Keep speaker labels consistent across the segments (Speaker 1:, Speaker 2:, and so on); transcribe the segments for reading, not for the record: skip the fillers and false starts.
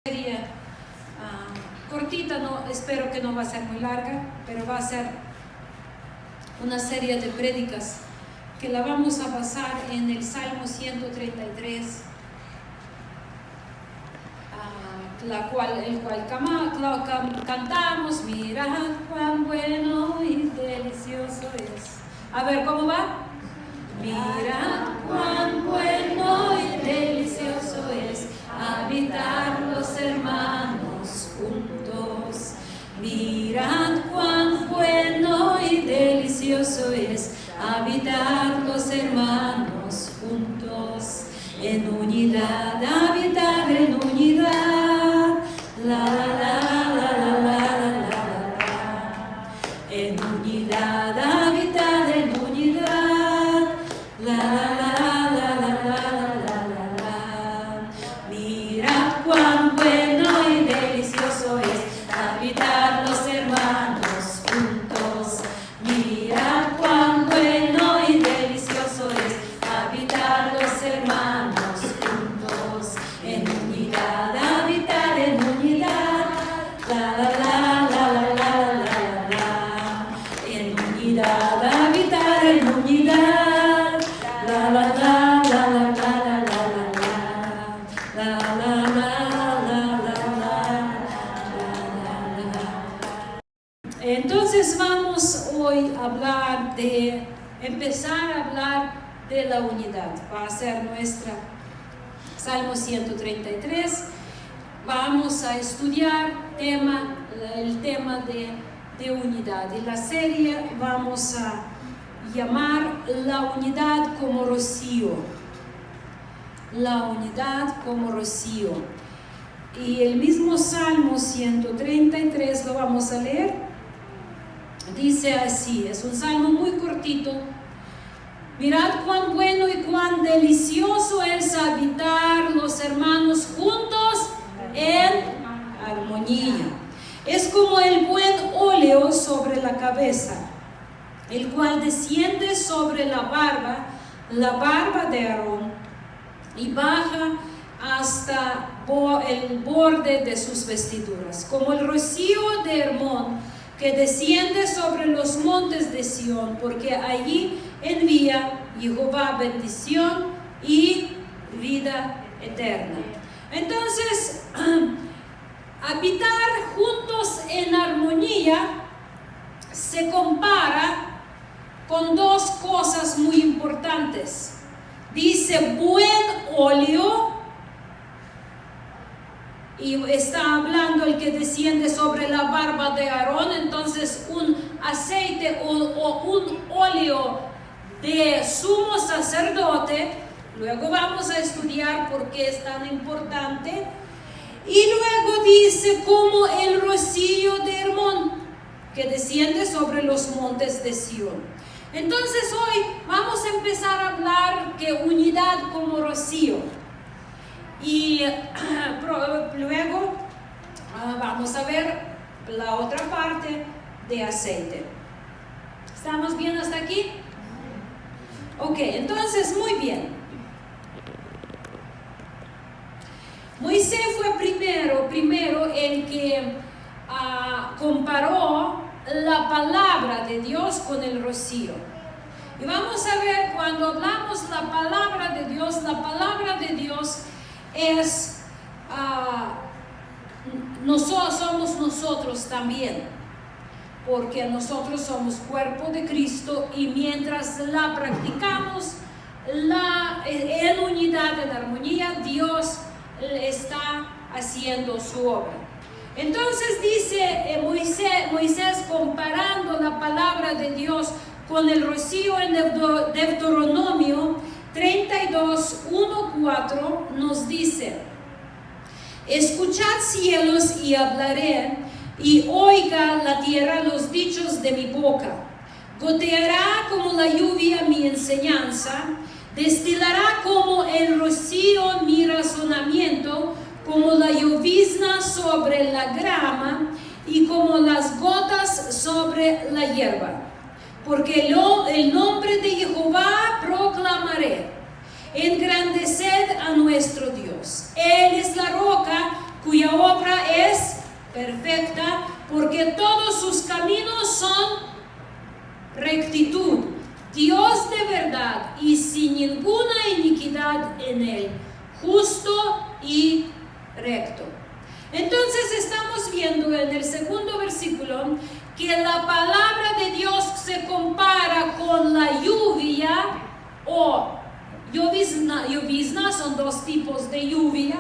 Speaker 1: Serie cortita, no, espero que no va a ser muy larga, pero va a ser una serie de prédicas que la vamos a basar en el Salmo 133, el cual cantamos: mirad cuán bueno y delicioso es. A ver, ¿cómo va? Mirad cuán bueno y delicioso es habitar los hermanos juntos. Mirad cuán bueno y delicioso es habitar los hermanos juntos. En unidad, habitar en unidad. La la la la la la la la. En unidad, habitar en unidad. La la la la la la la la. Mirad cuán bueno y delicioso es habitar los hermanos juntos. Mirad cuán bueno y delicioso es habitar los hermanos juntos. En unidad, habitar en unidad. La la la la la la la la. En unidad, habitar en unidad. La la la la la la la la. La la la la la la. Entonces vamos hoy a empezar a hablar de la unidad. Va a ser nuestra Salmo 133. Vamos a estudiar el tema de unidad. Y la serie vamos a llamar La unidad como rocío. La unidad como rocío. Y el mismo Salmo 133 lo vamos a leer. Dice así, es un salmo muy cortito. Mirad cuán bueno y cuán delicioso es habitar los hermanos juntos en armonía. Es como el buen óleo sobre la cabeza, el cual desciende sobre la barba de Aarón, y baja hasta el borde de sus vestiduras, como el rocío de Hermón, que desciende sobre los montes de Sión, porque allí envía Jehová bendición y vida eterna. Entonces, habitar juntos en armonía se compara con dos cosas muy importantes. Dice buen óleo, y está hablando el que desciende sobre la barba de Aarón. Entonces un aceite o un óleo de sumo sacerdote. Luego vamos a estudiar por qué es tan importante. Y luego dice como el rocío de Hermón, que desciende sobre los montes de Sión. Entonces hoy vamos a empezar a hablar que unidad como rocío. Y luego vamos a ver la otra parte de aceite. ¿Estamos bien hasta aquí? Ok, entonces muy bien. Moisés fue primero el que comparó la palabra de Dios con el rocío. Y vamos a ver, cuando hablamos la palabra de Dios es somos nosotros también, porque nosotros somos cuerpo de Cristo, y mientras la practicamos en unidad, en armonía, Dios está haciendo su obra. Entonces dice Moisés comparando la palabra de Dios con el rocío en Deuteronomio 32, 1, 4 nos dice: escuchad cielos y hablaré, y oiga la tierra los dichos de mi boca. Goteará como la lluvia mi enseñanza, destilará como el rocío mi razonamiento, como la llovizna sobre la grama y como las gotas sobre la hierba. Porque el nombre de Jehová proclamaré. Engrandeced a nuestro Dios. Él es la roca cuya obra es perfecta, porque todos sus caminos son rectitud. Dios de verdad y sin ninguna iniquidad en él, justo y recto. Entonces estamos viendo en el segundo versículo que la palabra de Dios se compara con la lluvia o llovizna, son dos tipos de lluvia,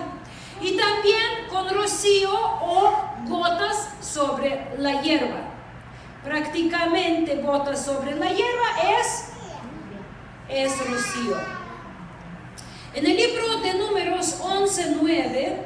Speaker 1: y también con rocío o gotas sobre la hierba. Prácticamente gotas sobre la hierba es rocío. En el libro de Números 11:9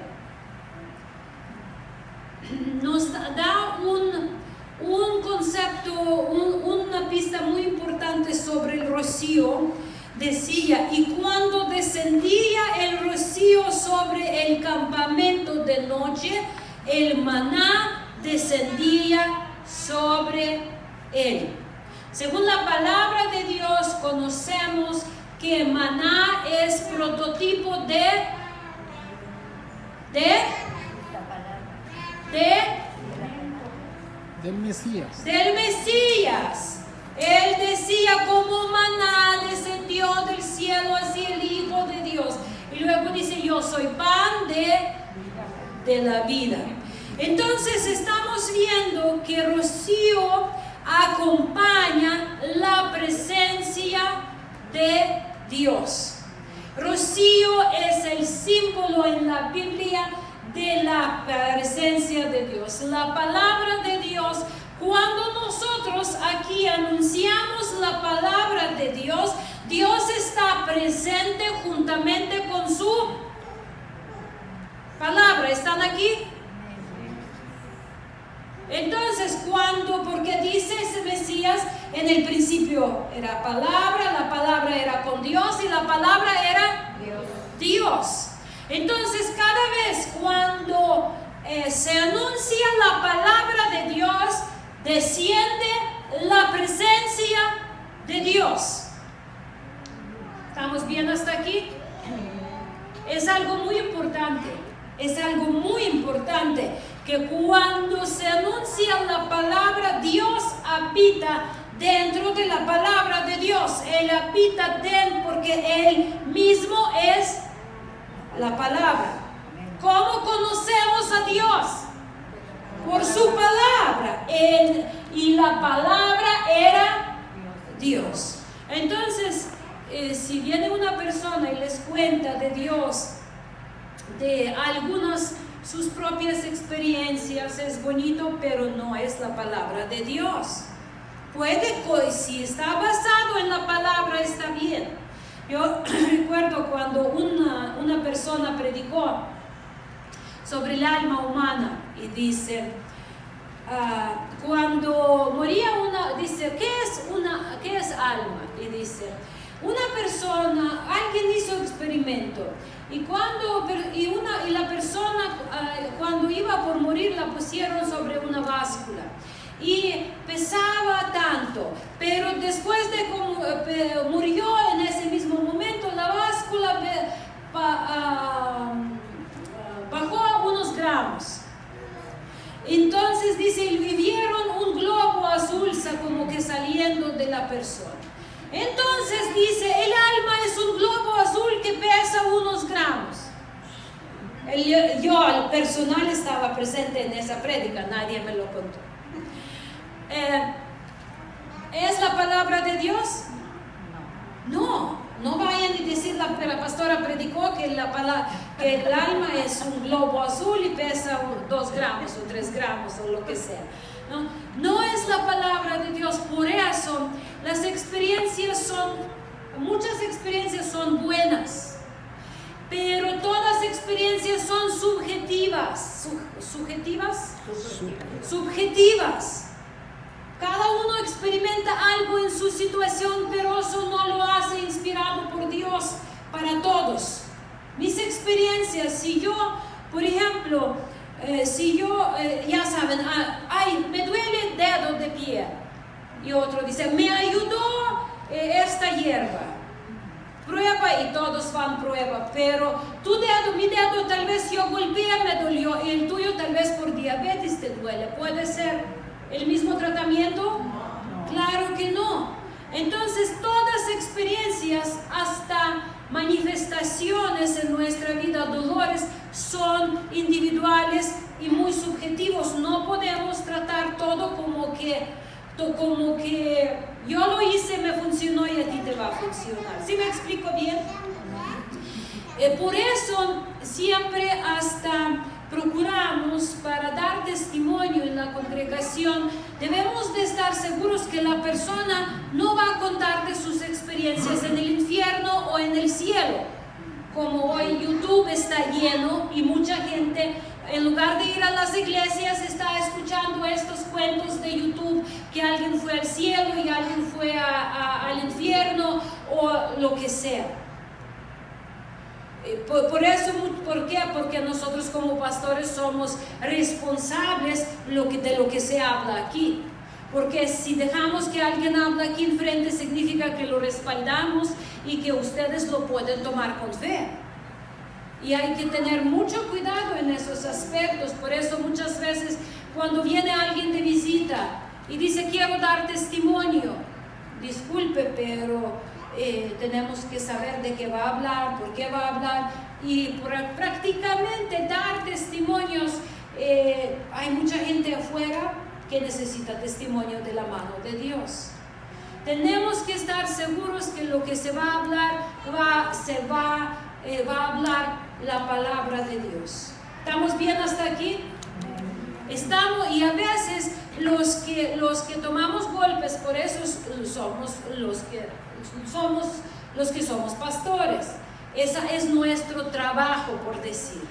Speaker 1: nos da un concepto, una pista muy importante sobre el rocío. Decía, y cuando descendía el rocío sobre el campamento de noche, el maná descendía sobre él. Según la palabra de Dios, conocemos que maná es prototipo
Speaker 2: del Mesías.
Speaker 1: Del Mesías. Él decía, como maná descendió del cielo hacia el Hijo de Dios. Y luego dice, yo soy pan de la vida. Entonces estamos viendo que rocío acompaña la presencia de Dios. Rocío es el símbolo en la Biblia de la presencia de Dios. La palabra de Dios, cuando nosotros aquí anunciamos la palabra de Dios, Dios está presente juntamente con su palabra. ¿Están aquí? Entonces, porque dice ese Mesías, en el principio era palabra, la palabra era con Dios y la palabra era Dios. Entonces, cada vez cuando se anuncia la palabra de Dios, desciende la presencia de Dios. ¿Estamos bien hasta aquí? Es algo muy importante. Es algo muy importante que cuando se anuncia la palabra, Dios habita dentro de la palabra de Dios. Él habita dentro porque Él mismo es la palabra. ¿Cómo conocemos a Dios? Por su palabra. Y la palabra era Dios. Entonces, si viene una persona y les cuenta de Dios, de algunas sus propias experiencias, es bonito, pero no es la palabra de Dios. Si está basado en la palabra, está bien. Yo recuerdo cuando una persona predicó sobre el alma humana y dice, cuando moría dice, ¿qué es alma? Y dice, una persona, alguien hizo experimento y la persona cuando iba por morir la pusieron sobre una báscula y pesaba tanto, pero después de que murió en ese mismo momento, la báscula bajó unos gramos. Entonces dice, y vieron un globo azul como que saliendo de la persona. Entonces dice, el alma es un globo azul que pesa unos gramos. Yo, al personal, estaba presente en esa prédica, nadie me lo contó. ¿Es la palabra de Dios? No vayan a decir que la pastora predicó que el alma es un globo azul y pesa 2 gramos o 3 gramos o lo que sea. No es la palabra de Dios. Por eso muchas experiencias son buenas, pero todas experiencias son subjetivas. Subjetivas. Cada uno experimenta algo en su situación, pero eso no lo hace inspirado por Dios para todos. Mis experiencias, si yo, por ejemplo, ya saben, me duele el dedo de pie, y otro dice, me ayudó esta hierba, prueba y todos van prueba, pero tu dedo, mi dedo, tal vez yo golpeé, me dolió, y el tuyo tal vez por diabetes te duele. ¿Puede ser el mismo tratamiento? No. Claro que no. Entonces, todas experiencias, hasta manifestaciones en nuestra vida, dolores, son individuales y muy subjetivos. No podemos tratar todo como que yo lo hice, me funcionó y a ti te va a funcionar. ¿Sí me explico bien? Por eso siempre hasta procuramos, para dar testimonio en la congregación, debemos de estar seguros que la persona no va a contar de sus experiencias en el infierno o en el cielo. Como hoy YouTube está lleno y mucha gente, en lugar de ir a las iglesias, está escuchando estos cuentos de YouTube, que alguien fue al cielo y alguien fue al infierno o lo que sea. Por eso, ¿por qué? Porque nosotros como pastores somos responsables de lo que se habla aquí. Porque si dejamos que alguien hable aquí enfrente, significa que lo respaldamos y que ustedes lo pueden tomar con fe. Y hay que tener mucho cuidado en esos aspectos. Por eso muchas veces cuando viene alguien de visita y dice quiero dar testimonio, disculpe, pero tenemos que saber de qué va a hablar, por qué va a hablar, y prácticamente dar testimonios, hay mucha gente afuera que necesita testimonio de la mano de Dios. Tenemos que estar seguros que lo que se va a hablar va a hablar la palabra de Dios. ¿Estamos bien hasta aquí? Estamos, y a veces los que tomamos golpes, por eso somos los que somos pastores. Esa es nuestro trabajo, por decir.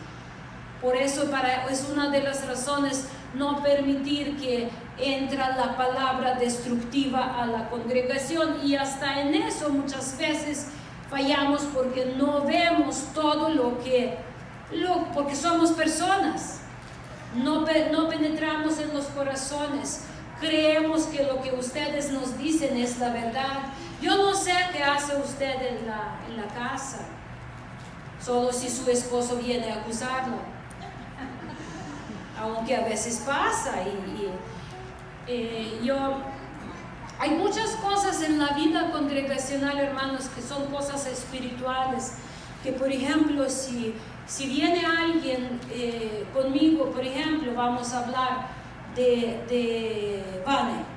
Speaker 1: Por eso es una de las razones no permitir que entre la palabra destructiva a la congregación, y hasta en eso muchas veces fallamos porque no vemos todo porque somos personas. No penetramos en los corazones, creemos que lo que ustedes nos dicen es la verdad. Yo no sé qué hace usted en la casa, solo si su esposo viene a acusarlo, aunque a veces pasa. Hay muchas cosas en la vida congregacional, hermanos, que son cosas espirituales, que por ejemplo, si viene alguien conmigo, por ejemplo, vamos a hablar de Vane.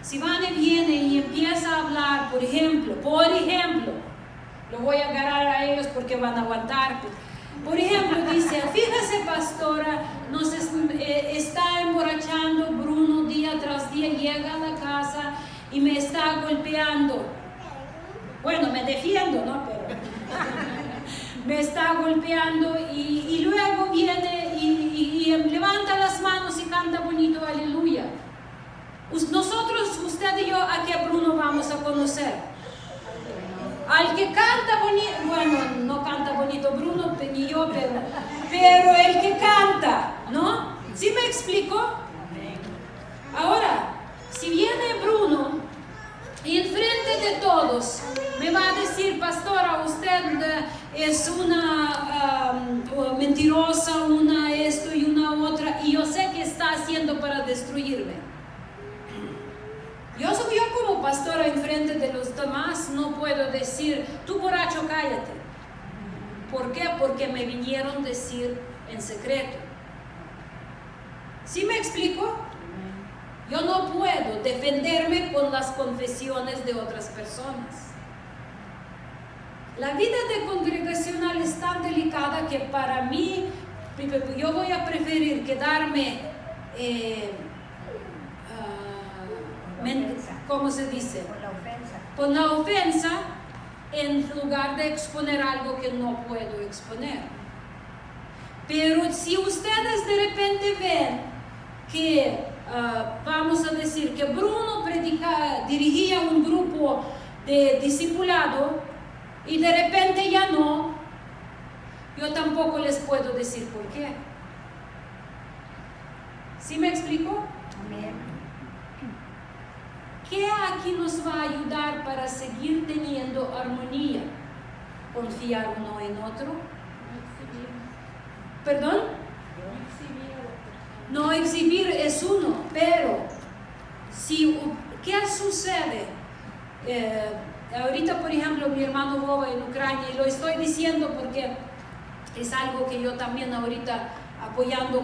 Speaker 1: Si Vane viene y empieza a hablar, por ejemplo, lo voy a agarrar a ellos porque van a aguantar. Por ejemplo, dice, fíjese pastora, nos está emborrachando Bruno día tras día, llega a la casa y me está golpeando. Bueno, me defiendo, ¿no? Pero me está golpeando y luego viene y levanta las manos y canta bonito, aleluya. Nosotros, usted y yo, ¿a qué Bruno vamos a conocer? Al que canta bonito, bueno, no canta bonito Bruno, ni yo, pero el que canta, ¿no? ¿Sí me explico? Ahora, si viene Bruno y enfrente de todos me va a decir, pastora, usted es una mentirosa, una esto y una otra, y yo sé que está haciendo para destruirme. Yo como pastora enfrente de los demás no puedo decir, tú borracho, cállate. ¿Por qué? Porque me vinieron a decir en secreto. ¿Sí me explico? Yo no puedo defenderme con las confesiones de otras personas. La vida de congregacional es tan delicada que para mí, yo voy a preferir quedarme, ¿cómo se dice? Con la ofensa, en lugar de exponer algo que no puedo exponer. Pero si ustedes de repente ven que, vamos a decir, que Bruno dirigía un grupo de discipulado y de repente ya no, yo tampoco les puedo decir por qué. ¿Sí me explico? Amén. ¿Qué aquí nos va a ayudar para seguir teniendo armonía? confiar uno en otro. ¿Perdón? No exhibir es uno, pero ¿qué sucede? Ahorita, por ejemplo, mi hermano Vova en Ucrania, y lo estoy diciendo porque es algo que yo también ahorita apoyando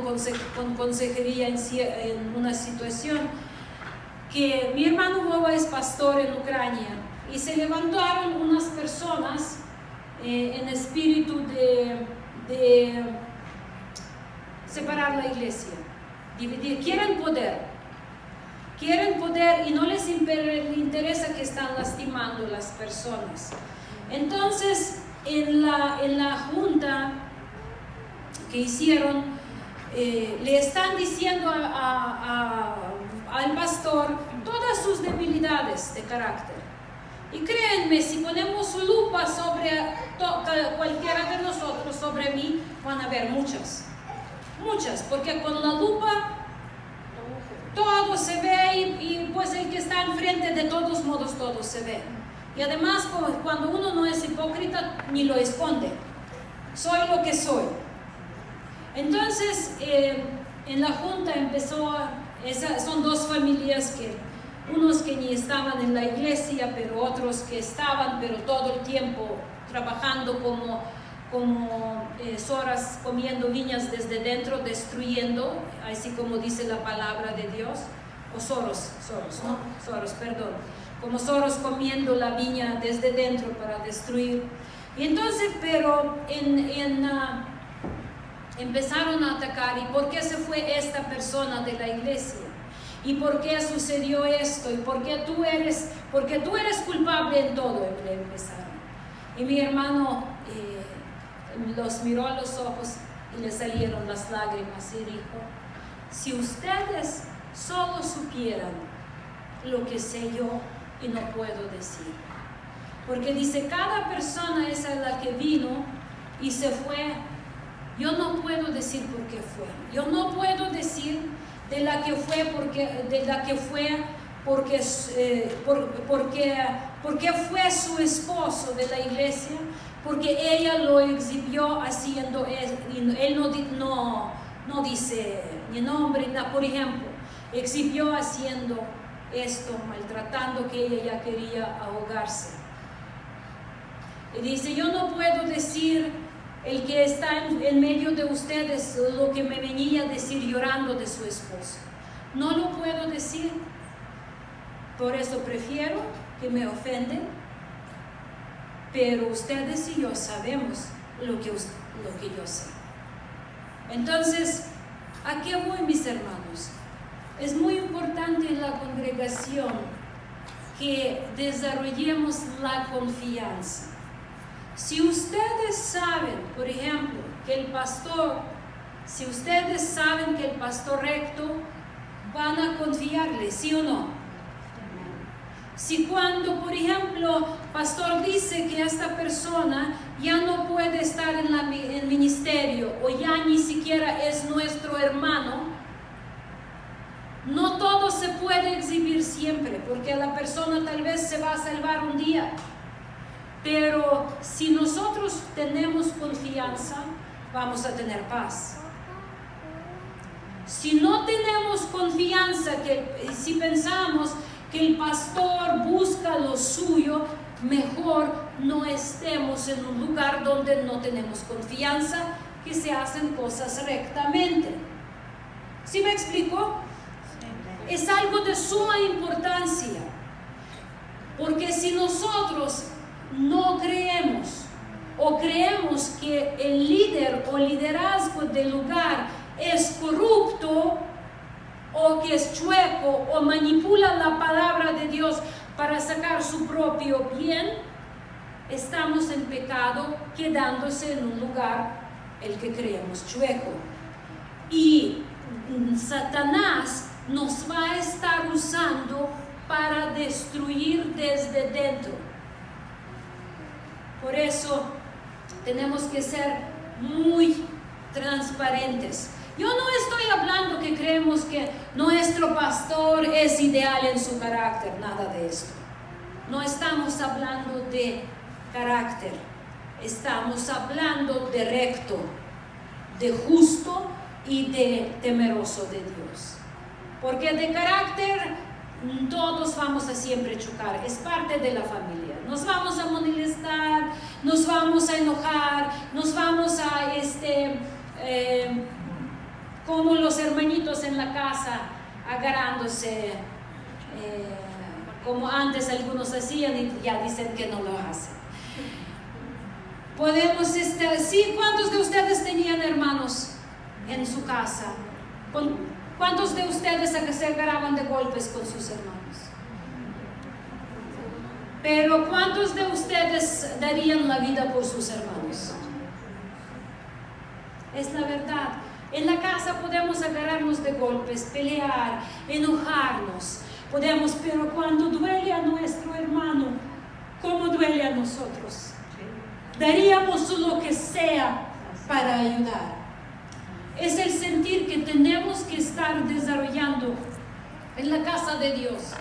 Speaker 1: con consejería en una situación, que mi hermano Vova es pastor en Ucrania y se levantaron unas personas en espíritu de separar la iglesia, dividir, quieren poder y no les interesa que están lastimando a las personas. Entonces, en la junta que hicieron, le están diciendo al pastor todas sus debilidades de carácter. Y créanme, si ponemos lupa sobre cualquiera de nosotros, sobre mí, van a haber muchas, porque con la lupa todo se ve y pues el que está enfrente de todos modos todo se ve. Y además cuando uno no es hipócrita ni lo esconde, soy lo que soy. Entonces en la junta son dos familias, unos que ni estaban en la iglesia, pero otros que estaban, pero todo el tiempo trabajando como zoras, comiendo viñas desde dentro, destruyendo, así como dice la palabra de Dios, o soros, perdón, como soros comiendo la viña desde dentro para destruir. Y entonces, pero empezaron a atacar. ¿Y por qué se fue esta persona de la iglesia? ¿Y por qué sucedió esto? ¿Y por qué tú eres culpable en todo? Empezaron. Y mi hermano los miró a los ojos y le salieron las lágrimas y dijo: si ustedes solo supieran lo que sé yo y no puedo decir. Porque dice, cada persona es a la que vino y se fue. Yo no puedo decir por qué fue. Yo no puedo decir de la que fue porque fue su esposo de la iglesia, porque ella lo exhibió haciendo, él no dice ni nombre, por ejemplo, exhibió haciendo esto, maltratando, que ella ya quería ahogarse. Y dice, yo no puedo decir el que está en medio de ustedes lo que me venía a decir llorando de su esposo. No lo puedo decir, por eso prefiero que me ofenden, pero ustedes y yo sabemos lo que yo sé. Entonces, ¿a qué voy, mis hermanos? Es muy importante en la congregación que desarrollemos la confianza. Si ustedes saben, por ejemplo, si ustedes saben que el pastor recto, van a confiarle, ¿sí o no? Si cuando, por ejemplo, pastor dice que esta persona ya no puede estar en el ministerio o ya ni siquiera es nuestro hermano, no todo se puede exhibir siempre, porque la persona tal vez se va a salvar un día. Pero si nosotros tenemos confianza, vamos a tener paz. Si no tenemos confianza, si pensamos que el pastor busca lo suyo, mejor no estemos en un lugar donde no tenemos confianza que se hacen cosas rectamente. ¿Sí me explico? Es algo de suma importancia, porque si nosotros no creemos o creemos que el líder o liderazgo del lugar es corrupto o que es chueco o manipula la palabra de Dios para sacar su propio bien, estamos en pecado quedándose en un lugar el que creemos chueco. Y Satanás nos va a estar usando para destruir desde dentro. Por eso tenemos que ser muy transparentes. Yo no estoy hablando que creemos que nuestro pastor es ideal en su carácter, nada de esto. No estamos hablando de carácter, estamos hablando de recto, de justo y de temeroso de Dios. Porque de carácter todos vamos a siempre chocar, es parte de la familia. Nos vamos a molestar, nos vamos a enojar, nos vamos a, como los hermanitos en la casa, agarrándose, como antes algunos hacían y ya dicen que no lo hacen. Podemos sí, ¿cuántos de ustedes tenían hermanos en su casa? ¿Cuántos de ustedes se agarraban de golpes con sus hermanos? Pero ¿cuántos de ustedes darían la vida por sus hermanos? Es la verdad. En la casa podemos agarrarnos de golpes, pelear, enojarnos. Podemos, pero cuando duele a nuestro hermano, ¿cómo duele a nosotros? Daríamos lo que sea para ayudar. Es el sentir que tenemos que estar desarrollando en la casa de Dios.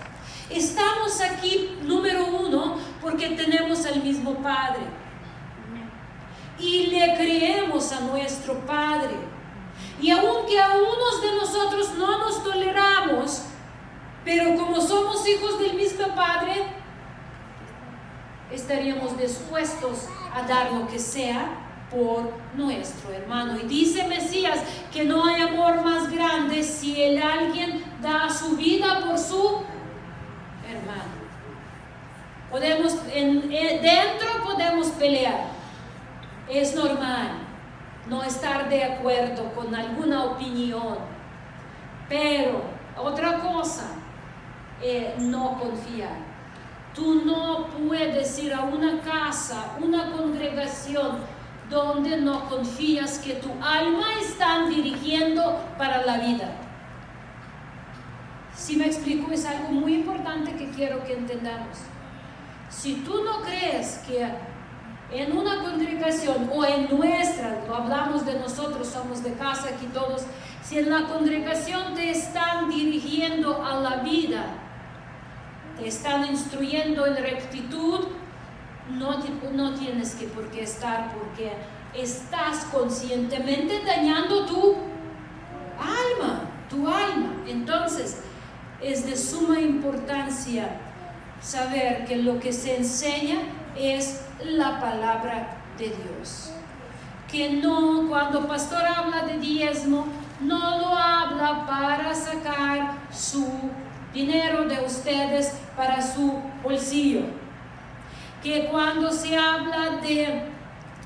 Speaker 1: Estamos aquí, número uno, porque tenemos al mismo Padre. Y le creemos a nuestro Padre. Y aunque a unos de nosotros no nos toleramos, pero como somos hijos del mismo Padre, estaríamos dispuestos a dar lo que sea por nuestro hermano. Y dice Mesías que no hay amor más grande si alguien da su vida por su hermano. Dentro podemos pelear, es normal no estar de acuerdo con alguna opinión, pero otra cosa, no confiar. Tú no puedes ir a una casa, una congregación donde no confías que tu alma está dirigiendo para la vida. Si me explico, es algo muy importante que quiero que entendamos. Si tú no crees que en una congregación o en nuestra, no hablamos de nosotros, somos de casa aquí todos, si en la congregación te están dirigiendo a la vida, te están instruyendo en rectitud, no tienes que por qué estar, porque estás conscientemente dañando tu alma. Entonces, es de suma importancia saber que lo que se enseña es la palabra de Dios. Que no, cuando pastor habla de diezmo, no lo habla para sacar su dinero de ustedes para su bolsillo. Que cuando se habla de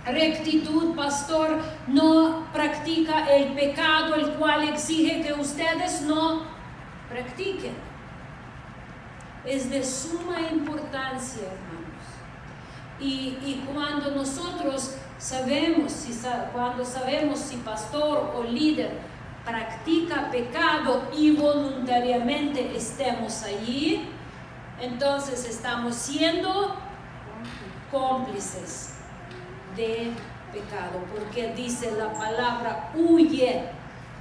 Speaker 1: rectitud, pastor no practica el pecado, el cual exige que ustedes no practiquen. Es de suma importancia, hermanos. Y cuando nosotros sabemos, cuando sabemos si pastor o líder practica pecado y voluntariamente estemos allí, entonces estamos siendo cómplices de pecado, porque dice la palabra: huye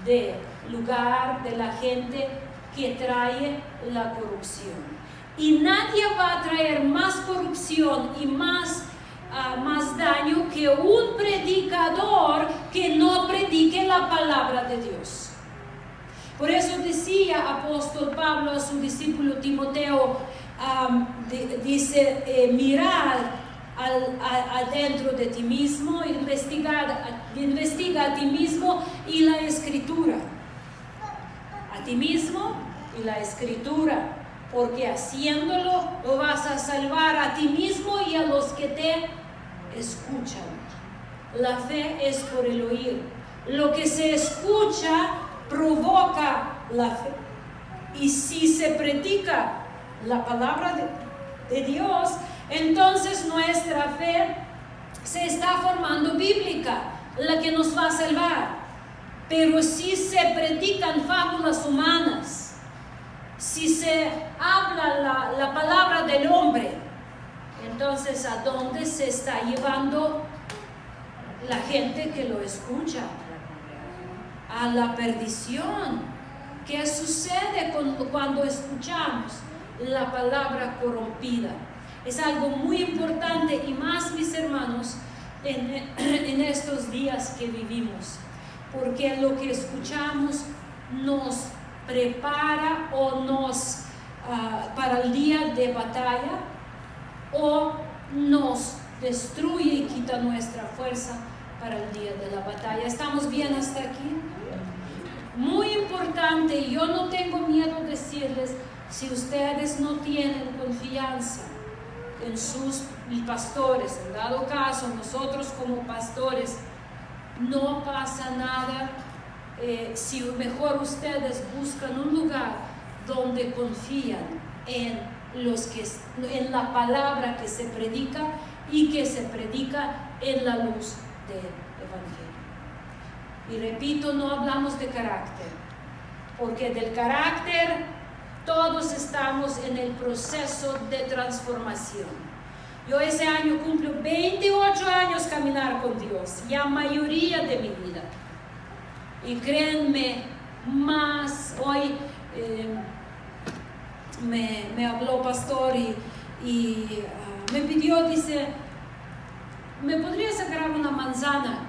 Speaker 1: del lugar de la gente que trae la corrupción. Y nadie va a traer más corrupción y más daño que un predicador que no predique la palabra de Dios. Por eso decía apóstol Pablo a su discípulo Timoteo, dice, mirad adentro de ti mismo, investiga a ti mismo y la escritura. A ti mismo y la escritura, porque haciéndolo lo vas a salvar a ti mismo y a los que te escuchan. La fe es por el oír. Lo que se escucha provoca la fe. Y si se predica la palabra de Dios, entonces nuestra fe se está formando bíblica, la que nos va a salvar. Pero si se predican fábulas humanas, si se habla la palabra del hombre, entonces ¿a dónde se está llevando la gente que lo escucha? A la perdición. ¿Qué sucede cuando escuchamos la palabra corrompida? Es algo muy importante, y más, mis hermanos, en estos días que vivimos, porque lo que escuchamos nos prepara o nos para el día de batalla, o nos destruye y quita nuestra fuerza para el día de la batalla. ¿Estamos bien hasta aquí? Muy importante, yo no tengo miedo de decirles, si ustedes no tienen confianza en sus pastores, en dado caso nosotros como pastores, no pasa nada si mejor ustedes buscan un lugar donde confían en la palabra que se predica y que se predica en la luz del Evangelio. Y repito, no hablamos de carácter, porque del carácter todos estamos en el proceso de transformación. Yo ese año cumplo 28 años caminar con Dios, ya mayoría de mi vida. Y créanme, más hoy me habló pastor y me pidió, dice, ¿me podría sacar una manzana?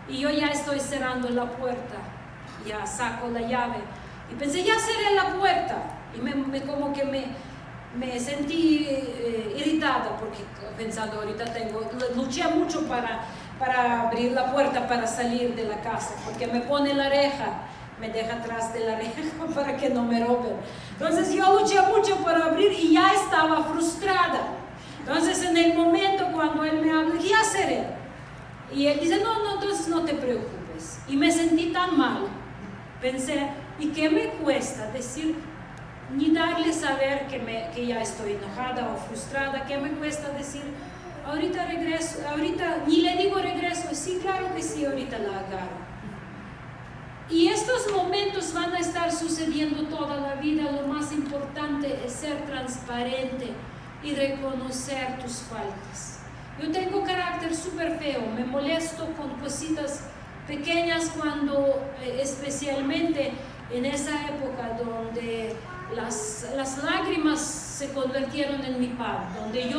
Speaker 1: Y yo ya estoy cerrando la puerta, ya saco la llave. Y pensé, ya cerré la puerta. Y como que me sentí irritada, porque pensando, ahorita luché mucho para abrir la puerta, para salir de la casa, porque me pone la reja, me deja atrás de la reja para que no me roben. Entonces yo luché mucho para abrir y ya estaba frustrada. Entonces en el momento cuando él me habla, ya cerré. Y él dice, no, entonces no te preocupes. Y me sentí tan mal. Pensé, ¿y qué me cuesta decir, ni darle saber que ya estoy enojada o frustrada? ¿Qué me cuesta decir, ahorita regreso, ahorita, ni le digo regreso? Sí, claro que sí, ahorita la agarro. Y estos momentos van a estar sucediendo toda la vida. Lo más importante es ser transparente y reconocer tus faltas. Yo tengo carácter súper feo, me molesto con cositas pequeñas cuando, especialmente en esa época donde las lágrimas se convirtieron en mi pan, donde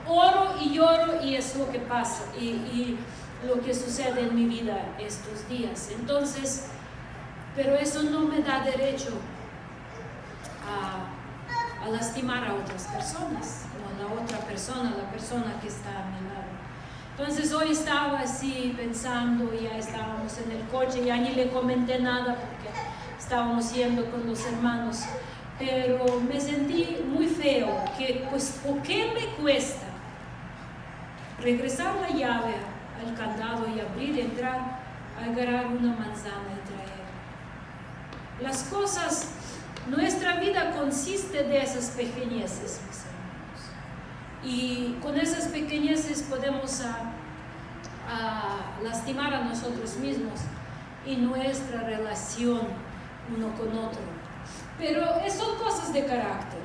Speaker 1: oro y lloro, y es lo que pasa y lo que sucede en mi vida estos días. Entonces, pero eso no me da derecho a lastimar a otras personas, no a la otra persona, la persona que está a mi lado. Entonces hoy estaba así pensando, ya estábamos en el coche, ya ni le comenté nada porque estábamos yendo con los hermanos, pero me sentí muy feo, que pues, ¿por qué me cuesta regresar la llave al candado y abrir, entrar, agarrar una manzana y traer? Las cosas, nuestra vida consiste de esas pequeñeces, mis hermanos, y con esas pequeñeces podemos lastimar a nosotros mismos y nuestra relación uno con otro. Pero son cosas de carácter,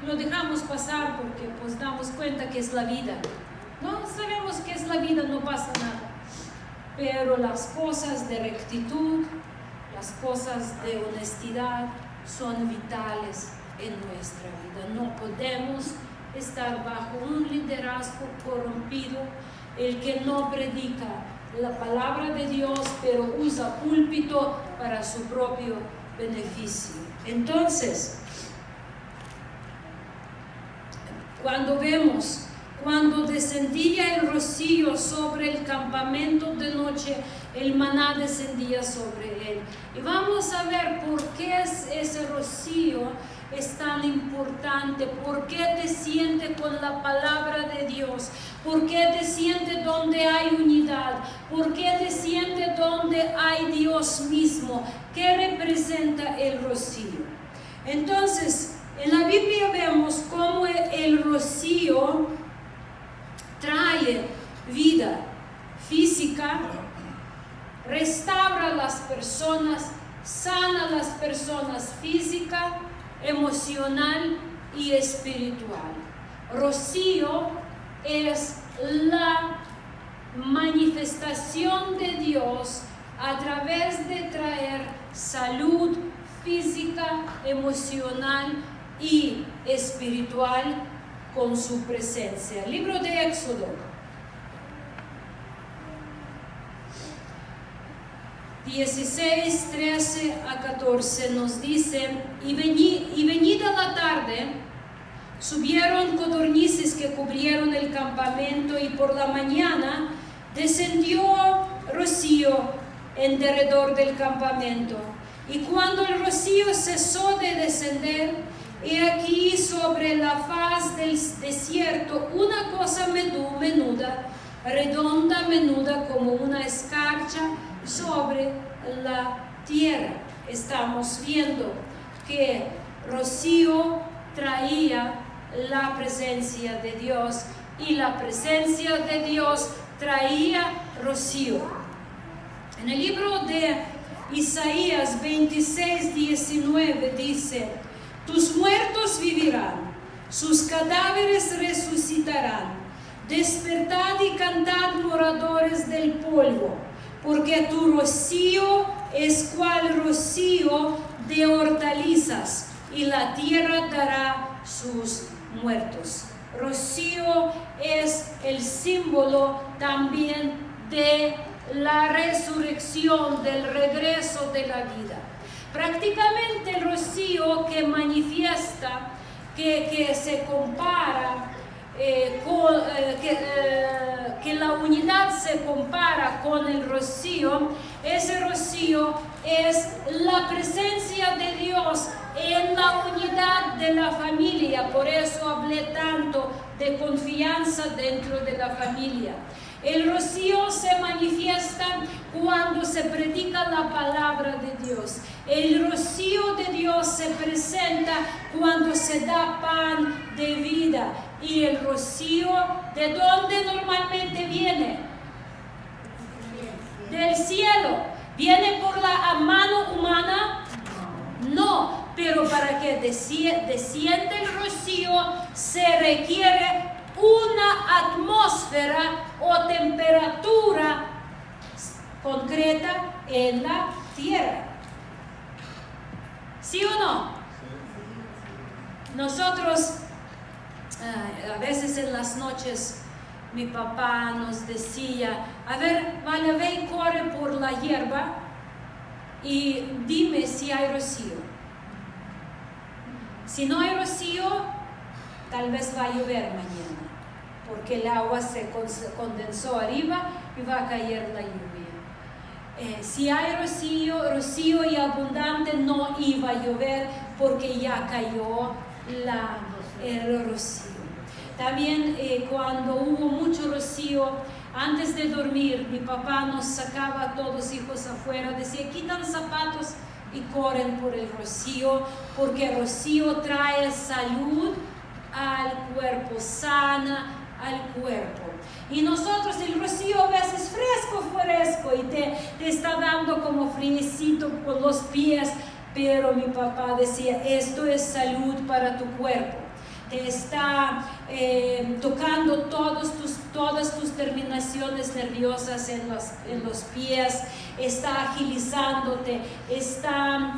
Speaker 1: lo dejamos pasar porque pues damos cuenta que es la vida, no sabemos que es la vida, no pasa nada. Pero las cosas de rectitud, las cosas de honestidad son vitales en nuestra vida. No podemos estar bajo un liderazgo corrompido, el que no predica la palabra de Dios, pero usa púlpito para su propio beneficio. Entonces, cuando descendía el rocío sobre el campamento de noche, el maná descendía sobre él. Y vamos a ver por qué ese rocío es tan importante, por qué desciende con la palabra de Dios, por qué desciende donde hay unidad, por qué desciende donde hay Dios mismo. ¿Qué representa el rocío? Entonces, en la Biblia vemos cómo el rocío trae vida física, restaura a las personas, sana a las personas física, emocional y espiritual. Rocío es la manifestación de Dios a través de traer salud física, emocional y espiritual con su presencia. Libro de Éxodo, 16, 13 a 14 nos dice, y venida la tarde, subieron codornices que cubrieron el campamento, y por la mañana descendió rocío en derredor del campamento. Y cuando el rocío cesó de descender, he aquí sobre la faz del desierto una cosa menuda, redonda, menuda como una escarcha sobre la tierra. Estamos viendo que rocío traía la presencia de Dios, y la presencia de Dios traía rocío. En el libro de Isaías 26, 19 dice, tus muertos vivirán, sus cadáveres resucitarán. Despertad y cantad, moradores del polvo, porque tu rocío es cual rocío de hortalizas, y la tierra dará sus muertos. Rocío es el símbolo también de la resurrección, del regreso de la vida. Prácticamente el rocío que manifiesta, que se compara, que la unidad se compara con el rocío, ese rocío es la presencia de Dios en la unidad de la familia. Por eso hablé tanto de confianza dentro de la familia. El rocío se manifiesta cuando se predica la palabra de Dios. El rocío de Dios se presenta cuando se da pan de vida. Y el rocío, ¿de dónde normalmente viene? Del cielo. ¿Viene por la mano humana? No, pero para que descienda el rocío se requiere una atmósfera o temperatura concreta en la tierra. ¿Sí o no? Nosotros, a veces en las noches, mi papá nos decía, a ver, vale, ve y corre por la hierba y dime si hay rocío. Si no hay rocío, tal vez va a llover mañana, porque el agua se condensó arriba y va a caer la lluvia. Si hay rocío y abundante, no iba a llover porque ya cayó el rocío. También cuando hubo mucho rocío, antes de dormir, mi papá nos sacaba a todos hijos afuera, decía, quitan zapatos y corren por el rocío, porque el rocío trae salud al cuerpo, sana al cuerpo. Y nosotros, el rocío a veces fresco y te está dando como friecito por los pies, pero mi papá decía, esto es salud para tu cuerpo. Te está tocando todas tus terminaciones nerviosas en los pies, está agilizándote, está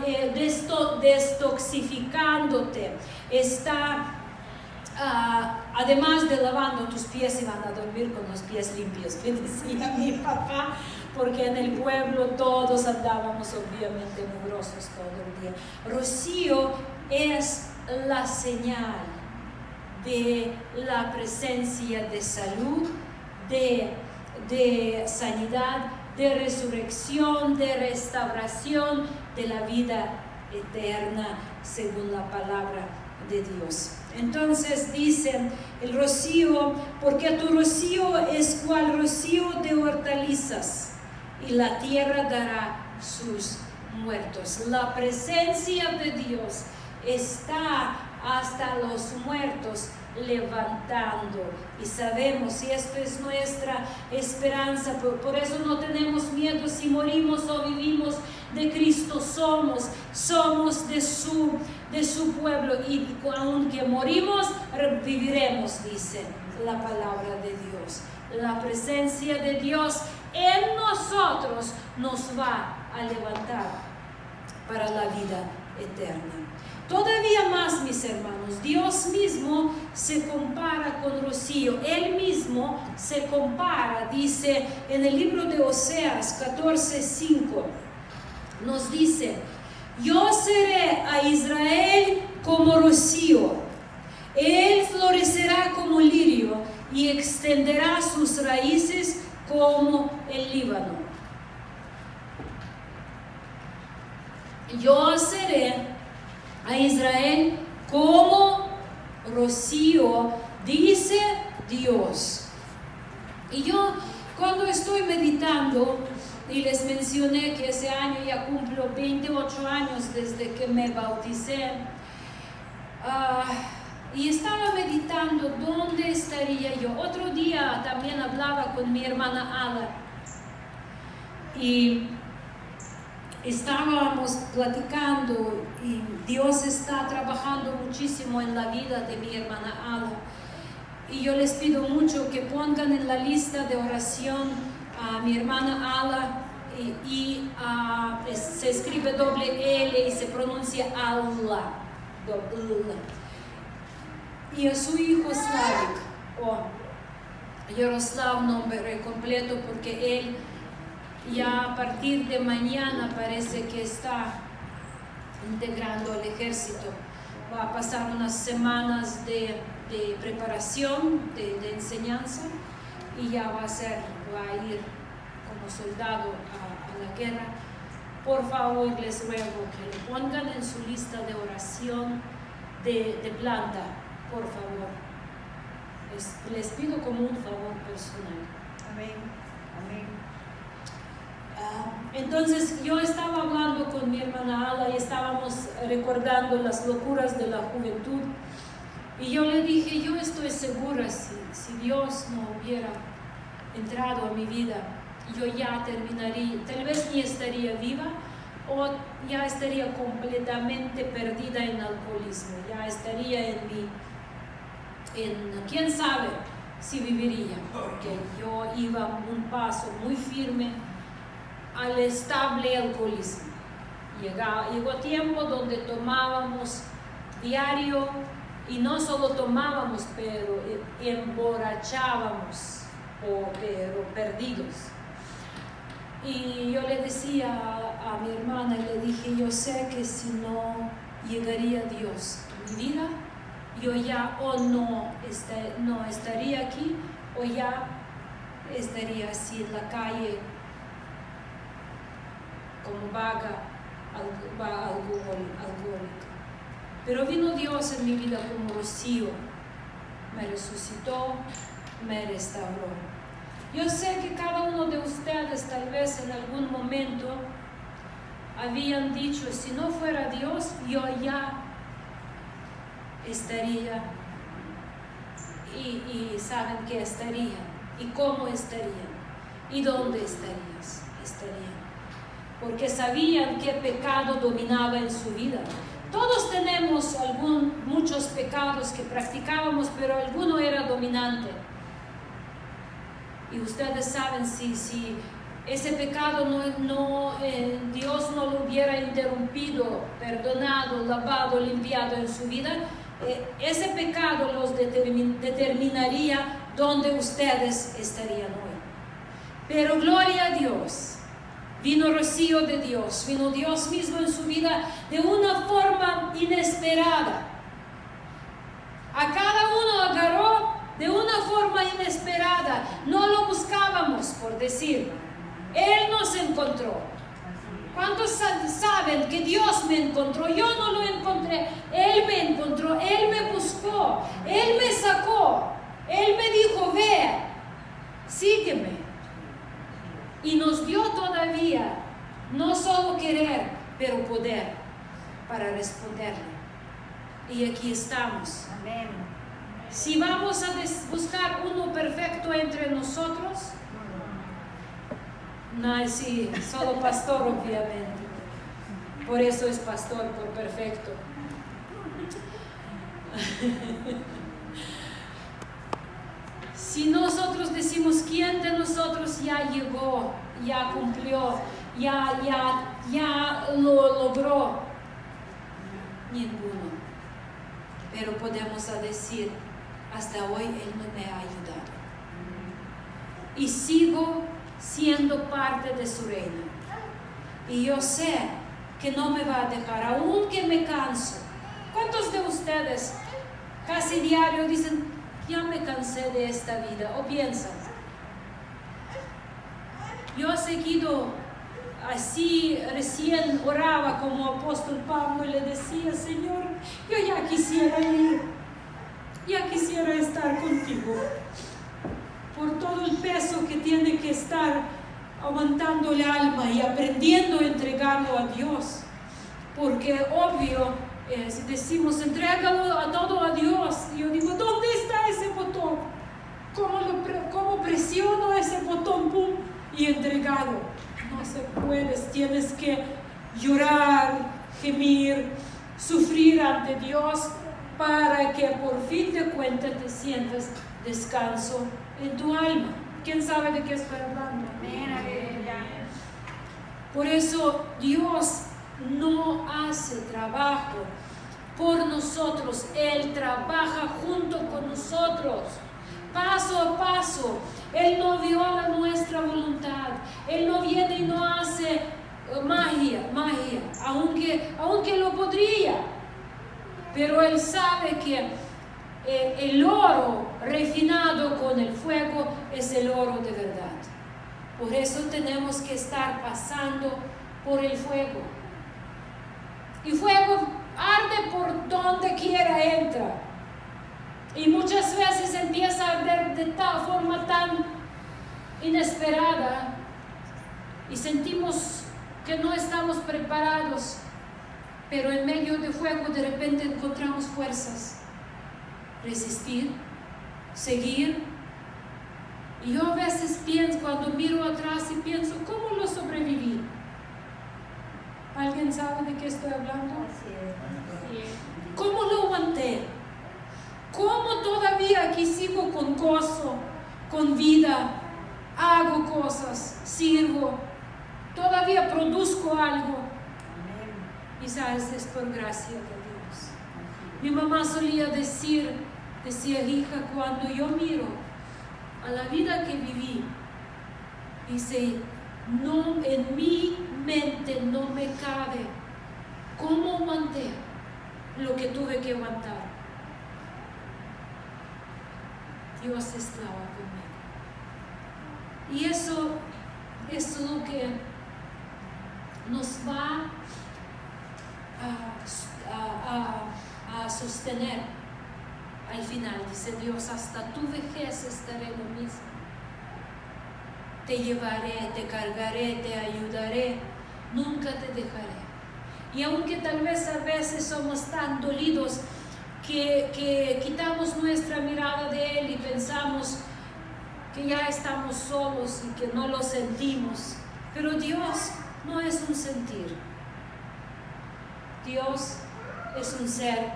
Speaker 1: destoxificándote, está además de lavando tus pies, y van a dormir con los pies limpios, me decía mi papá, porque en el pueblo todos andábamos obviamente mugrosos todo el día. Rocío es la señal de la presencia de salud, de sanidad, de resurrección, de restauración, de la vida eterna según la palabra de Dios. Entonces dice el rocío, porque tu rocío es cual rocío de hortalizas, y la tierra dará sus muertos. La presencia de Dios está hasta los muertos levantando, y sabemos, y esto es nuestra esperanza, por eso no tenemos miedo si morimos o vivimos. De Cristo somos de su pueblo, y aunque morimos, viviremos, dice la palabra de Dios. La presencia de Dios en nosotros nos va a levantar para la vida eterna. Todavía más, mis hermanos, Dios mismo se compara con rocío. Él mismo se compara, dice en el libro de Oseas 14:5, nos dice: yo seré a Israel como rocío, él florecerá como lirio y extenderá sus raíces como el Líbano. Yo seré a Israel como rocío, dice Dios. Y yo, cuando estoy meditando, y les mencioné que ese año ya cumplo 28 años desde que me bauticé, y estaba meditando dónde estaría yo. Otro día también hablaba con mi hermana Ala y estábamos platicando, y Dios está trabajando muchísimo en la vida de mi hermana Ala, y yo les pido mucho que pongan en la lista de oración a mi hermana Ala, y se escribe doble L y se pronuncia Ala, y a su hijo Slavik, o Yaroslav, nombre completo, porque él ya a partir de mañana parece que está integrando al ejército. Va a pasar unas semanas de preparación, de enseñanza, y ya va a ir como soldado a la guerra. Por favor, les ruego que le pongan en su lista de oración de planta, por favor. Les pido como un favor personal.
Speaker 3: Amén. Amén.
Speaker 1: Entonces yo estaba hablando con mi hermana Ala y estábamos recordando las locuras de la juventud, y yo le dije: yo estoy segura, si Dios no hubiera entrado a mi vida, yo ya terminaría, tal vez ni estaría viva, o ya estaría completamente perdida en alcoholismo, ya estaría quién sabe si viviría, porque yo iba un paso muy firme al estable alcoholismo. Llegó tiempo donde tomábamos diario, y no solo tomábamos, pero emborrachábamos, pero perdidos. Y yo le decía a mi hermana, le dije: yo sé que si no llegaría Dios a mi vida, yo ya no estaría aquí, o ya estaría así en la calle como vaga, alcohólica. Pero vino Dios en mi vida como rocío, me resucitó, me restauró. Yo sé que cada uno de ustedes tal vez en algún momento habían dicho: si no fuera Dios, yo ya estaría. Y saben qué estarían, y cómo estarían, y dónde estarían. Porque sabían qué pecado dominaba en su vida. Todos tenemos muchos pecados que practicábamos, pero alguno era dominante. Y ustedes saben, si ese pecado Dios no lo hubiera interrumpido, perdonado, lavado, limpiado en su vida, ese pecado los determinaría dónde ustedes estarían hoy. Pero gloria a Dios, vino rocío de Dios, vino Dios mismo en su vida de una forma inesperada. A cada uno agarró de una forma inesperada. No lo buscábamos, por decir. Él nos encontró. ¿Cuántos saben que Dios me encontró? Yo no lo encontré. Él me encontró, Él me buscó, Él me sacó. Él me dijo: ve, sígueme. Y nos dio todavía, no solo querer, pero poder para responderle. Y aquí estamos.
Speaker 3: Amén.
Speaker 1: Si vamos a buscar uno perfecto entre nosotros, no, sí, solo pastor, obviamente. Por eso es pastor, por perfecto. Si nosotros decimos: ¿quién de nosotros ya llegó, ya cumplió, ya lo logró? Ninguno. Pero podemos decir: hasta hoy Él no me ha ayudado. Y sigo siendo parte de su reino. Y yo sé que no me va a dejar, aunque me canso. ¿Cuántos de ustedes casi diario dicen, ya me cansé de esta vida? O piensan, yo he seguido así, recién oraba como apóstol Pablo y le decía, Señor, yo ya quisiera ir, ya quisiera estar contigo, por todo el peso que tiene que estar aguantando el alma y aprendiendo a entregarlo a Dios, porque obvio, si decimos entrégalo a todo a Dios, yo digo, ¿dónde está ese botón? ¿Cómo presiono ese botón? ¡Pum! Y entregado. No se puede, tienes que llorar, gemir, sufrir ante Dios para que por fin de cuentas te sientas descanso en tu alma. ¿Quién sabe de qué estoy hablando? Por eso Dios no hace trabajo por nosotros, Él trabaja junto con nosotros, paso a paso. Él no viola nuestra voluntad, Él no viene y no hace magia, aunque lo podría, pero Él sabe que el oro refinado con el fuego es el oro de verdad. Por eso tenemos que estar pasando por el fuego. Y fuego arde por donde quiera entra. Y muchas veces empieza a arder de tal forma tan inesperada y sentimos que no estamos preparados, pero en medio de fuego de repente encontramos fuerzas. Resistir, seguir. Y yo a veces pienso, cuando miro atrás y pienso, ¿cómo lo sobreviví? ¿Alguien sabe de qué estoy hablando? ¿Cómo lo aguanté? ¿Cómo todavía aquí sigo con gozo, con vida? Hago cosas, sirvo, todavía produzco algo. Y sabes, es por gracia de Dios. Mi mamá solía decía, hija, cuando yo miro a la vida que viví, dice, no, en mi mente no me cabe cómo aguanté lo que tuve que aguantar. Dios estaba conmigo. Y eso es lo que nos va a sostener al final. Dice Dios, hasta tu vejez estaré lo mismo. Te llevaré, te cargaré, te ayudaré, nunca te dejaré. Y aunque tal vez a veces somos tan dolidos que quitamos nuestra mirada de Él y pensamos que ya estamos solos y que no lo sentimos, pero Dios no es un sentir. Dios es un ser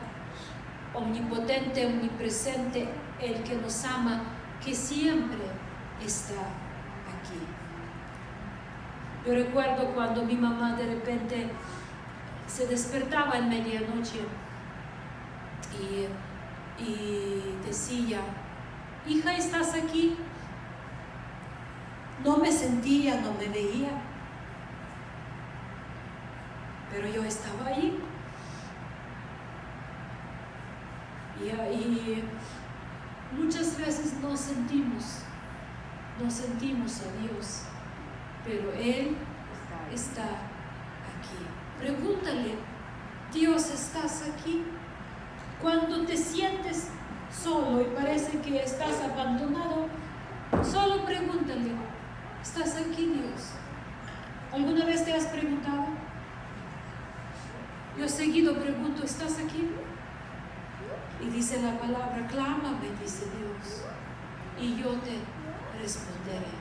Speaker 1: omnipotente, omnipresente, el que nos ama, que siempre está aquí. Yo recuerdo cuando mi mamá de repente se despertaba en medianoche y decía, hija, ¿estás aquí? No me sentía, no me veía, pero yo estaba ahí. Y muchas veces no sentimos a Dios, pero Él está aquí. Pregúntale, Dios, ¿estás aquí? Cuando te sientes solo y parece que estás abandonado, solo pregúntale, ¿estás aquí, Dios? ¿Alguna vez te has preguntado? Yo seguido pregunto, ¿estás aquí? Y dice la palabra, clámame, dice Dios, y yo te responderé.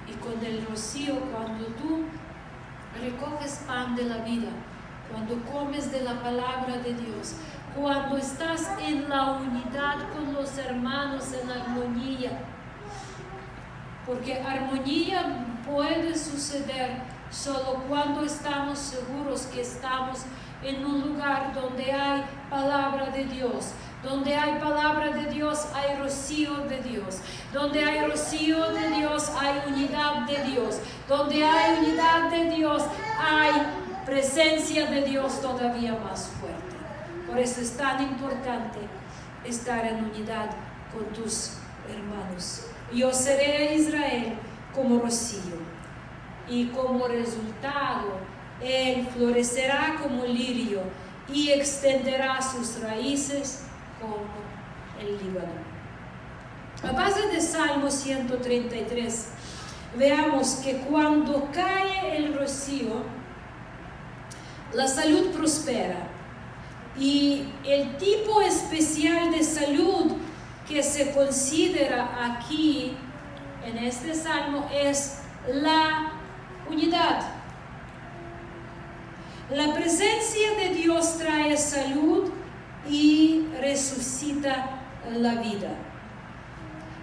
Speaker 1: Y con el rocío, cuando tú recoges pan de la vida, cuando comes de la palabra de Dios, cuando estás en la unidad con los hermanos, en armonía, porque armonía puede suceder solo cuando estamos seguros que estamos en un lugar donde hay palabra de Dios, Donde hay palabra de Dios, hay rocío de Dios. Donde hay rocío de Dios, hay unidad de Dios. Donde hay unidad de Dios, hay presencia de Dios todavía más fuerte. Por eso es tan importante estar en unidad con tus hermanos. Yo seré a Israel como rocío, y como resultado, él florecerá como lirio y extenderá sus raíces como el Líbano. A base de Salmo 133, veamos que cuando cae el rocío, la salud prospera. Y el tipo especial de salud que se considera aquí en este salmo es la unidad. La presencia de Dios trae salud y resucita la vida.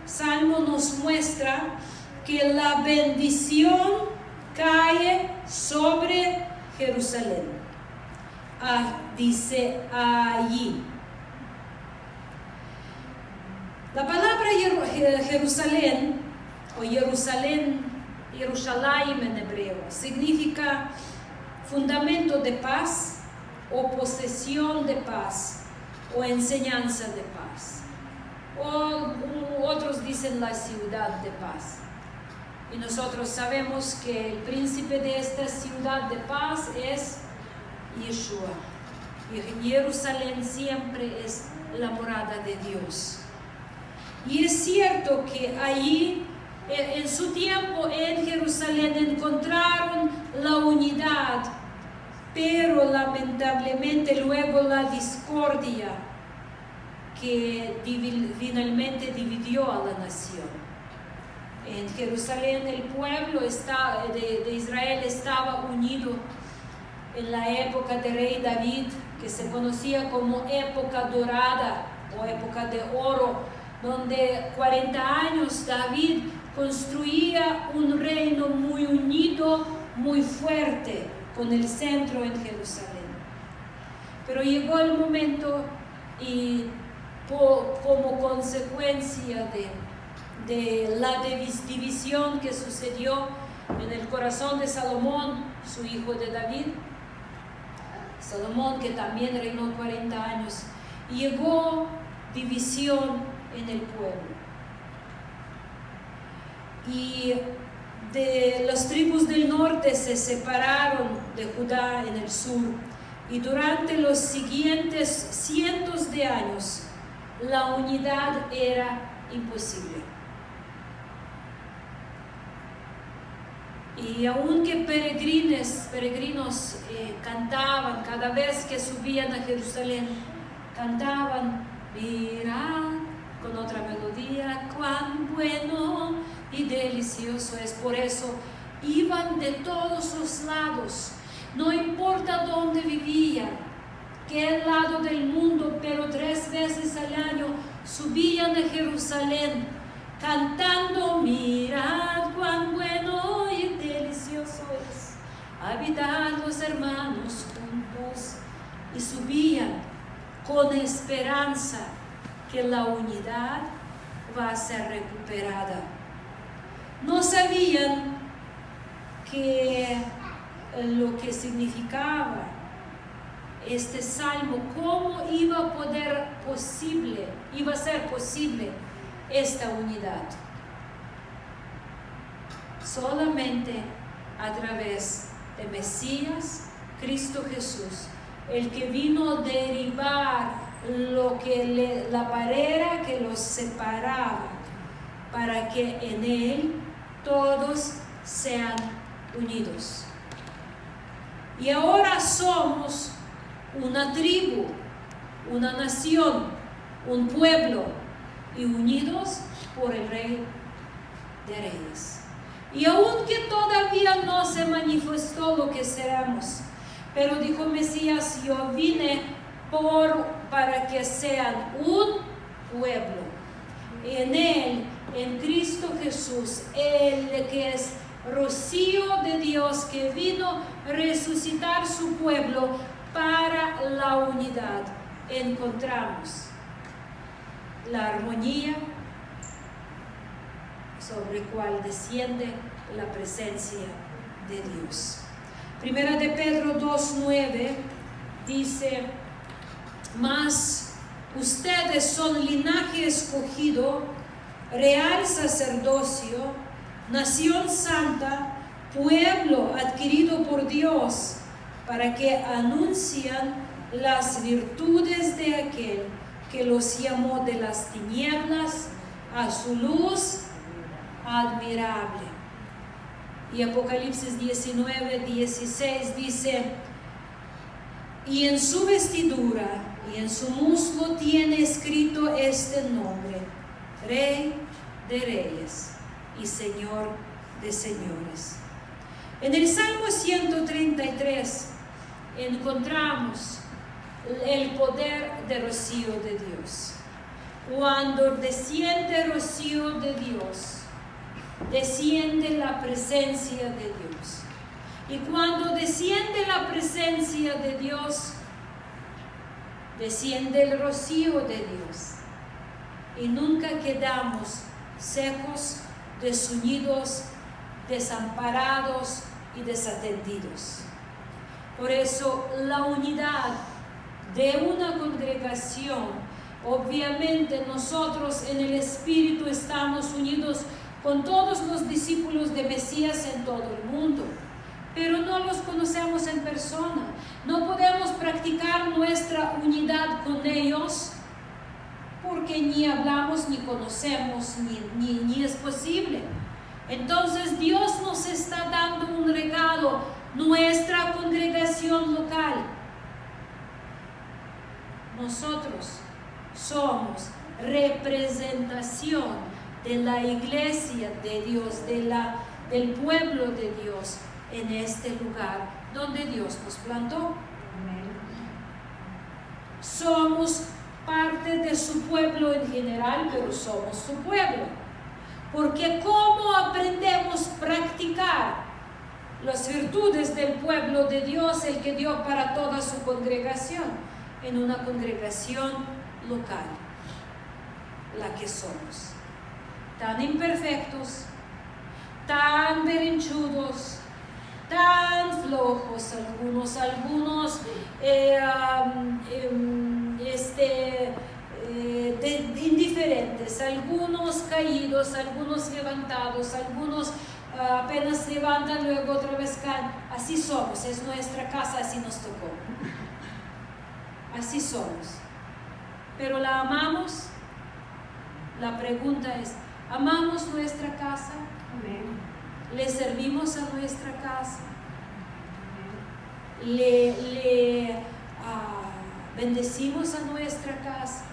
Speaker 1: Salmo nos muestra que la bendición cae sobre Jerusalén. Dice allí. La palabra Jerusalén o Jerusalén en hebreo significa fundamento de paz o posesión de paz o enseñanza de paz, o otros dicen la ciudad de paz. Y nosotros sabemos que el príncipe de esta ciudad de paz es Yeshua. Y Jerusalén siempre es la morada de Dios. Y es cierto que allí, en su tiempo en Jerusalén, encontraron la unidad, pero lamentablemente luego la discordia que finalmente dividió a la nación. En Jerusalén el pueblo de Israel estaba unido en la época de rey David, que se conocía como época dorada o época de oro, donde 40 años David construía un reino muy unido, muy fuerte, con el centro en Jerusalén. Pero llegó el momento y como consecuencia de la división que sucedió en el corazón de Salomón, su hijo de David, Salomón, que también reinó 40 años, llegó división en el pueblo. Y de las tribus del norte se separaron de Judá en el sur, y durante los siguientes cientos de años la unidad era imposible. Y aunque peregrinos cantaban cada vez que subían a Jerusalén, cantaban, mirad, con otra melodía, cuán bueno y delicioso es. Por eso iban de todos los lados, no importa dónde vivían, qué lado del mundo, pero 3 veces al año subían a Jerusalén cantando, mirad cuán bueno y delicioso es habitar los hermanos juntos, y subían con esperanza que la unidad va a ser recuperada. No sabían lo que significaba este salmo, cómo iba a ser posible esta unidad. Solamente a través de Mesías, Cristo Jesús, el que vino a derribar la barrera que los separaba, para que en él todos sean unidos. Y ahora somos una tribu, una nación, un pueblo, y unidos por el Rey de Reyes. Y aunque todavía no se manifestó lo que seremos, pero dijo Mesías, yo vine para que sean un pueblo. En él, en Cristo Jesús, el que es rocío de Dios, que vino a resucitar su pueblo para la unidad, encontramos la armonía sobre cual desciende la presencia de Dios. Primera de Pedro 2:9 dice: mas ustedes son linaje escogido, real sacerdocio, nación santa, pueblo adquirido por Dios, para que anuncien las virtudes de aquel que los llamó de las tinieblas a su luz admirable. Y Apocalipsis 19:16 dice: y en su vestidura y en su muslo tiene escrito este nombre: Rey de Reyes y Señor de Señores. En el Salmo 133 encontramos el poder de rocío de Dios. Cuando desciende rocío de Dios, desciende la presencia de Dios. Y cuando desciende la presencia de Dios, desciende el rocío de Dios. Y nunca quedamos secos, desunidos, desamparados y desatendidos. Por eso la unidad de una congregación, obviamente nosotros en el Espíritu estamos unidos con todos los discípulos de Mesías en todo el mundo, pero no los conocemos en persona. No podemos practicar nuestra unidad con ellos porque ni hablamos, ni conocemos, ni es posible. Entonces Dios nos está dando un regalo, nuestra congregación local. Nosotros somos representación de la iglesia de Dios, del pueblo de Dios en este lugar donde Dios nos plantó. Somos parte de su pueblo en general, pero somos su pueblo. Porque ¿cómo aprendemos a practicar las virtudes del pueblo de Dios, el que dio para toda su congregación? En una congregación local, la que somos. Tan imperfectos, tan berrinchudos, tan flojos algunos indiferentes, algunos caídos, algunos levantados, algunos apenas se levantan, luego otra vez caen. Así somos, es nuestra casa, así nos tocó. Así somos. Pero la amamos. La pregunta es: ¿amamos nuestra casa?
Speaker 3: Amén.
Speaker 1: ¿Le servimos a nuestra casa? ¿Le bendecimos a nuestra casa?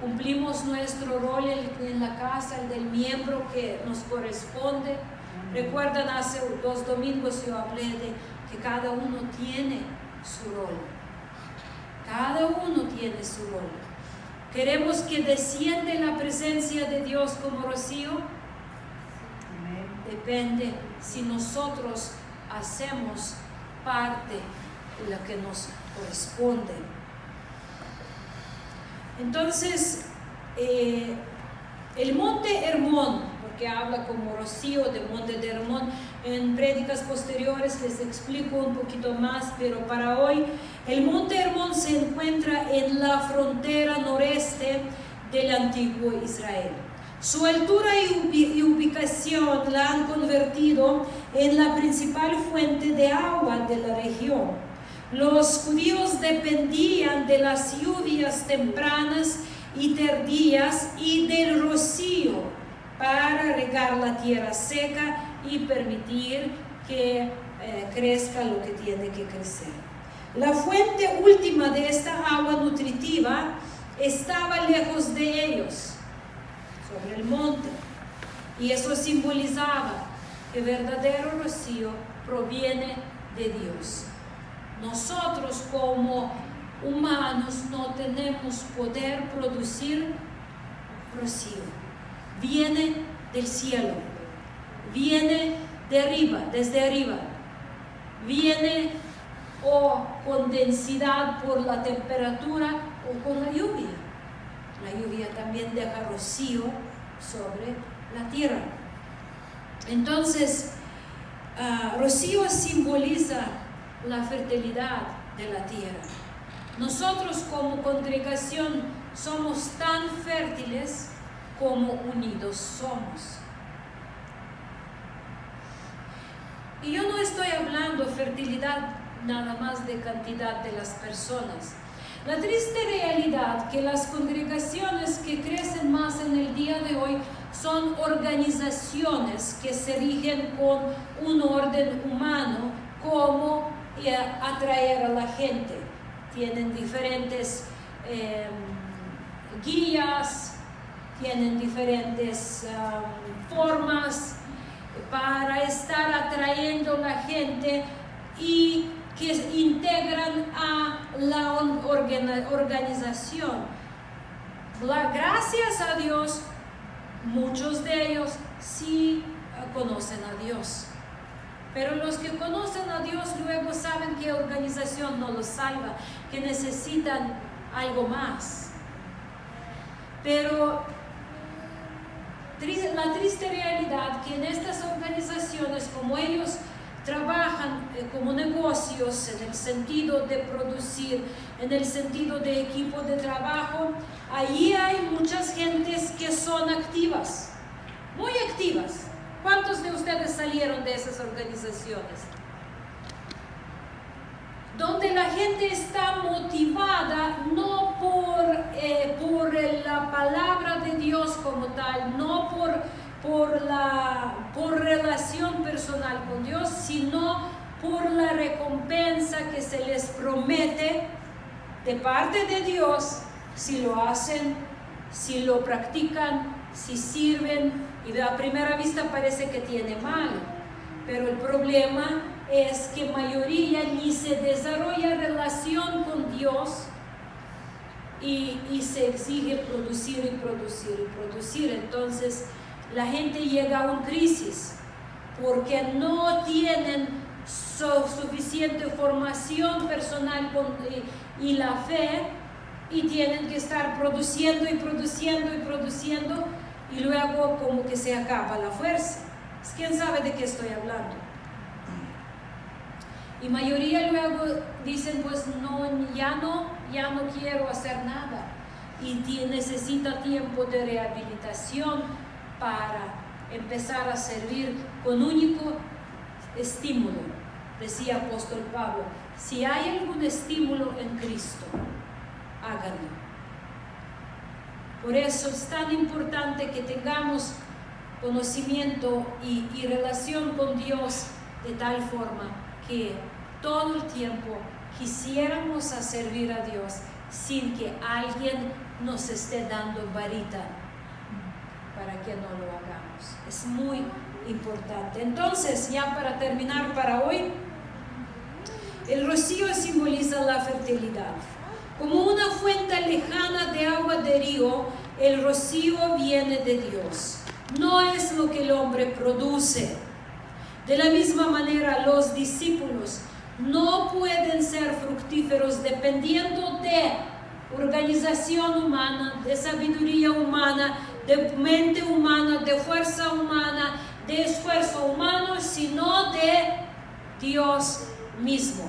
Speaker 1: ¿Cumplimos nuestro rol en la casa, el del miembro que nos corresponde? Recuerdan, hace 2 domingos yo hablé de que cada uno tiene su rol. Cada uno tiene su rol. ¿Queremos que descienda la presencia de Dios como rocío? Depende si nosotros hacemos parte de lo que nos corresponde. Entonces, el monte Hermón, porque habla como rocío del monte de Hermón, en prédicas posteriores les explico un poquito más, pero para hoy, el monte Hermón se encuentra en la frontera noreste del antiguo Israel. Su altura y ubicación la han convertido en la principal fuente de agua de la región. Los judíos dependían de las lluvias tempranas y tardías y del rocío para regar la tierra seca y permitir que crezca lo que tiene que crecer. La fuente última de esta agua nutritiva estaba lejos de ellos, sobre el monte, y eso simbolizaba que el verdadero rocío proviene de Dios. Nosotros como humanos no tenemos poder producir rocío. Viene del cielo, viene de arriba, desde arriba, viene o con densidad por la temperatura o con la lluvia. La lluvia también deja rocío sobre la tierra. Entonces, rocío simboliza la fertilidad de la tierra. Nosotros como congregación somos tan fértiles como unidos somos. Y yo no estoy hablando fertilidad nada más de cantidad de las personas. La triste realidad que las congregaciones que crecen más en el día de hoy son organizaciones que se rigen con un orden humano, como atraer a la gente. Tienen diferentes guías, tienen diferentes formas para estar atrayendo a la gente y que integran a la organización. Gracias a Dios, muchos de ellos sí conocen a Dios. Pero los que conocen a Dios luego saben que organización no los salva, que necesitan algo más. Pero la triste realidad que en estas organizaciones, como ellos trabajan como negocios en el sentido de producir, en el sentido de equipo de trabajo, allí hay muchas gentes que son activas, muy activas. ¿Cuántos de ustedes salieron de esas organizaciones? Donde la gente está motivada no por la palabra de Dios como tal, no por relación personal con Dios, sino por la recompensa que se les promete de parte de Dios si lo hacen, si lo practican, si sirven. Y a primera vista parece que tiene malo, pero el problema es que mayoría ni se desarrolla relación con Dios y se exige producir y producir y producir. Entonces la gente llega a una crisis porque no tienen suficiente formación personal y la fe, y tienen que estar produciendo y produciendo y produciendo, y luego como que se acaba la fuerza. ¿Quién sabe de qué estoy hablando? Y mayoría luego dicen, pues no, ya no quiero hacer nada, y necesita tiempo de rehabilitación para empezar a servir con único estímulo. Decía apóstol Pablo, si hay algún estímulo en Cristo, háganlo. Por eso es tan importante que tengamos conocimiento y relación con Dios de tal forma que todo el tiempo quisiéramos servir a Dios sin que alguien nos esté dando varita para que no lo hagamos. Es muy importante. Entonces, ya para terminar para hoy, el rocío simboliza la fertilidad. Como una fuente lejana de agua de río, el rocío viene de Dios. No es lo que el hombre produce. De la misma manera, los discípulos no pueden ser fructíferos dependiendo de organización humana, de sabiduría humana, de mente humana, de fuerza humana, de esfuerzo humano, sino de Dios mismo.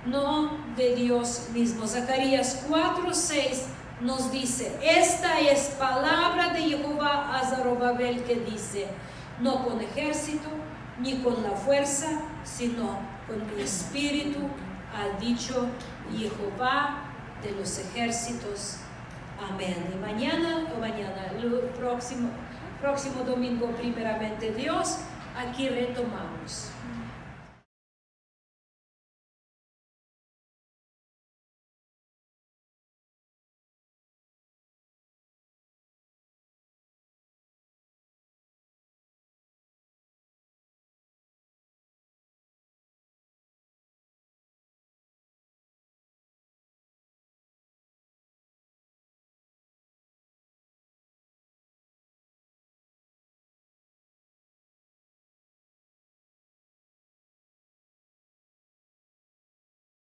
Speaker 1: No de Dios mismo. Zacarías 4:6 nos dice, esta es palabra de Jehová a Zorobabel, que dice, no con ejército ni con la fuerza, sino con mi espíritu, ha dicho Jehová de los ejércitos. Amén. Y mañana, el próximo domingo, primeramente Dios, aquí retomamos.